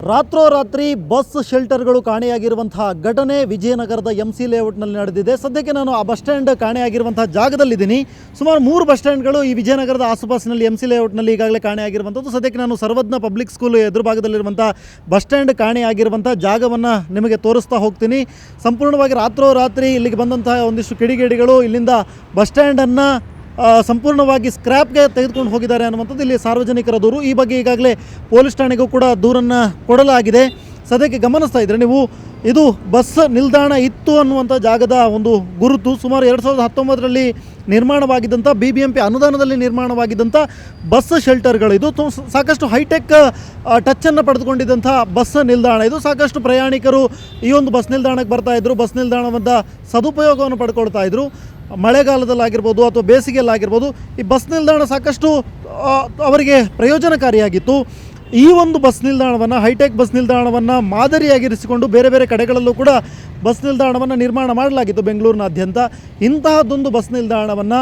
ರಾತ್ರೋರಾತ್ರಿ ಬಸ್ ಶೆಲ್ಟರ್ಗಳು ಕಾಣೆಯಾಗಿರುವಂತಹ ಘಟನೆ ವಿಜಯನಗರದ MC ಲೇಔಟ್ನಲ್ಲಿ ನಡೆದಿದೆ. ಸದ್ಯಕ್ಕೆ ನಾನು ಆ ಬಸ್ ಸ್ಟ್ಯಾಂಡ್ ಕಾಣೆಯಾಗಿರುವಂತಹ ಜಾಗದಲ್ಲಿದ್ದೀನಿ. ಸುಮಾರು 3 ಬಸ್ ಸ್ಟ್ಯಾಂಡ್ಗಳು ಈ ವಿಜಯನಗರದ ಆಸುಪಾಸಿನಲ್ಲಿ MC ಲೇಔಟ್ನಲ್ಲಿ ಈಗಾಗಲೇ ಕಾಣೆಯಾಗಿರುವಂಥದ್ದು. ಸದ್ಯಕ್ಕೆ ನಾನು ಸರ್ವಜ್ಞ ಪಬ್ಲಿಕ್ ಸ್ಕೂಲ್ ಎದುರು ಭಾಗದಲ್ಲಿರುವಂಥ ಬಸ್ ಸ್ಟ್ಯಾಂಡ್ ಕಾಣೆಯಾಗಿರುವಂಥ ಜಾಗವನ್ನು ನಿಮಗೆ ತೋರಿಸ್ತಾ ಹೋಗ್ತೀನಿ. ಸಂಪೂರ್ಣವಾಗಿ ರಾತ್ರೋರಾತ್ರಿ ಇಲ್ಲಿಗೆ ಬಂದಂತಹ ಒಂದಿಷ್ಟು ಕಿಡಿಗೇಡಿಗಳು ಇಲ್ಲಿಂದ ಬಸ್ ಸ್ಟ್ಯಾಂಡನ್ನು ಸಂಪೂರ್ಣವಾಗಿ ಸ್ಕ್ರ್ಯಾಪ್ಗೆ ತೆಗೆದುಕೊಂಡು ಹೋಗಿದ್ದಾರೆ ಅನ್ನುವಂಥದ್ದು ಇಲ್ಲಿ ಸಾರ್ವಜನಿಕರ ದೂರು. ಈ ಬಗ್ಗೆ ಈಗಾಗಲೇ ಪೊಲೀಸ್ ಠಾಣೆಗೂ ಕೂಡ ದೂರನ್ನು ಕೊಡಲಾಗಿದೆ. ಸದ್ಯಕ್ಕೆ ಗಮನಿಸ್ತಾ ಇದ್ದರೆ ನೀವು, ಇದು ಬಸ್ ನಿಲ್ದಾಣ ಇತ್ತು ಅನ್ನುವಂಥ ಜಾಗದ ಒಂದು ಗುರುತು. ಸುಮಾರು 2019ರಲ್ಲಿ ನಿರ್ಮಾಣವಾಗಿದ್ದಂಥ BBMP ಅನುದಾನದಲ್ಲಿ ನಿರ್ಮಾಣವಾಗಿದ್ದಂಥ ಬಸ್ ಶೆಲ್ಟರ್ಗಳು. ಇದು ಸಾಕಷ್ಟು ಹೈಟೆಕ್ ಟಚ್ಚನ್ನು ಪಡೆದುಕೊಂಡಿದ್ದಂಥ ಬಸ್ ನಿಲ್ದಾಣ. ಇದು ಸಾಕಷ್ಟು ಪ್ರಯಾಣಿಕರು ಈ ಒಂದು ಬಸ್ ನಿಲ್ದಾಣಕ್ಕೆ ಬರ್ತಾಯಿದ್ರು, ಬಸ್ ನಿಲ್ದಾಣದ ಸದುಪಯೋಗವನ್ನು ಪಡ್ಕೊಳ್ತಾ ಇದ್ರು. ಮಳೆಗಾಲದಲ್ಲಾಗಿರ್ಬೋದು ಅಥವಾ ಬೇಸಿಗೆಯಲ್ಲಾಗಿರ್ಬೋದು ಈ ಬಸ್ ನಿಲ್ದಾಣ ಸಾಕಷ್ಟು ಅವರಿಗೆ ಪ್ರಯೋಜನಕಾರಿಯಾಗಿತ್ತು. ಈ ಒಂದು ಬಸ್ ನಿಲ್ದಾಣವನ್ನು, ಹೈಟೆಕ್ ಬಸ್ ನಿಲ್ದಾಣವನ್ನು ಮಾದರಿಯಾಗಿರಿಸಿಕೊಂಡು ಬೇರೆ ಬೇರೆ ಕಡೆಗಳಲ್ಲೂ ಕೂಡ ಬಸ್ ನಿಲ್ದಾಣವನ್ನು ನಿರ್ಮಾಣ ಮಾಡಲಾಗಿತ್ತು ಬೆಂಗಳೂರಿನಾದ್ಯಂತ. ಇಂತಹದ್ದೊಂದು ಬಸ್ ನಿಲ್ದಾಣವನ್ನು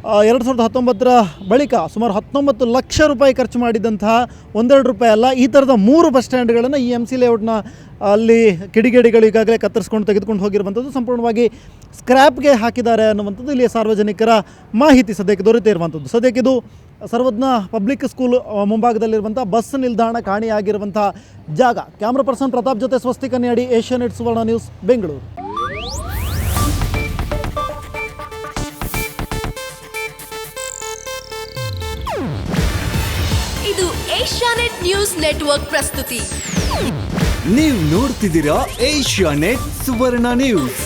2019ರ ಬಳಿಕ ಸುಮಾರು 19 ಲಕ್ಷ ರೂಪಾಯಿ ಖರ್ಚು ಮಾಡಿದಂತಹ, ಒಂದೆರಡು ರೂಪಾಯಿ ಅಲ್ಲ, ಈ ಥರದ 3 ಬಸ್ ಸ್ಟ್ಯಾಂಡ್ಗಳನ್ನು ಈ MC ಲೇಔಟ್ನ ಅಲ್ಲಿ ಕಿಡಿಗೇಡಿಗಳು ಈಗಾಗಲೇ ಕತ್ತರಿಸ್ಕೊಂಡು ತೆಗೆದುಕೊಂಡು ಹೋಗಿರುವಂಥದ್ದು, ಸಂಪೂರ್ಣವಾಗಿ ಸ್ಕ್ರ್ಯಾಪ್ಗೆ ಹಾಕಿದ್ದಾರೆ ಅನ್ನುವಂಥದ್ದು ಇಲ್ಲಿ ಸಾರ್ವಜನಿಕರ ಮಾಹಿತಿ ಸದ್ಯಕ್ಕೆ ದೊರೆತಿರುವಂಥದ್ದು. ಸದ್ಯಕ್ಕೆ ಇದು ಸರ್ವಜ್ಞ ಪಬ್ಲಿಕ್ ಸ್ಕೂಲ್ ಮುಂಭಾಗದಲ್ಲಿರುವಂಥ ಬಸ್ ನಿಲ್ದಾಣ ಕಾಣೆಯಾಗಿರುವಂಥ ಜಾಗ. ಕ್ಯಾಮ್ರಾ ಪರ್ಸನ್ ಪ್ರತಾಪ್ ಜೊತೆ ಸ್ವಸ್ತಿ ಕನ್ಯಾಡಿ, ಏಷ್ಯಾನೆಟ್ ಸುವರ್ಣ ನ್ಯೂಸ್, ಬೆಂಗಳೂರು. ಇದು ಏಷ್ಯಾನೆಟ್ ನ್ಯೂಸ್ ನೆಟ್ವರ್ಕ್ ಪ್ರಸ್ತುತಿ. ನೀವು ನೋಡ್ತಿದ್ದೀರಾ ಏಷ್ಯಾನೆಟ್ ಸುವರ್ಣ ನ್ಯೂಸ್.